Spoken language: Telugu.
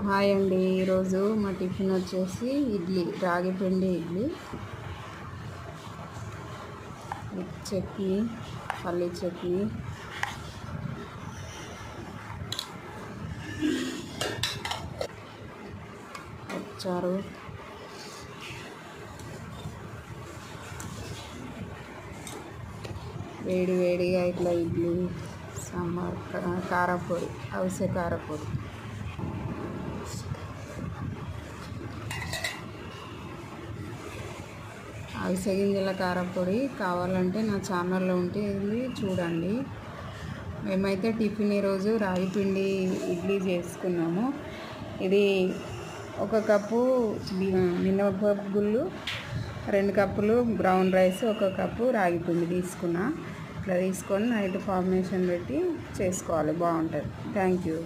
హాయ్ అండి. ఈరోజు మా టిఫిన్ వచ్చేసి ఇడ్లీ, రాగి పిండి ఇడ్లీ విత్ చట్నీ, పల్లీ చట్నీ, చారు, వేడి వేడిగా ఇట్లా ఇడ్లీ, సాంబార్, కారపొడి, అవిసె కారపొడి. అవిసె గింజల కారపొడి కావాలంటే నా ఛానల్లో ఉంటుంది, చూడండి. మేమైతే టిఫిన్ ఈరోజు రాగి పిండి ఇడ్లీ చేసుకున్నాము. ఇది 1 కప్పు మినపప్పు గుళ్ళు, 2 కప్పులు బ్రౌన్ రైస్, 1 కప్పు రాగి పిండి తీసుకున్నా. ఇట్లా తీసుకొని నైట్ ఫార్మేషన్ పెట్టి చేసుకోవాలి, బాగుంటుంది. Thank you.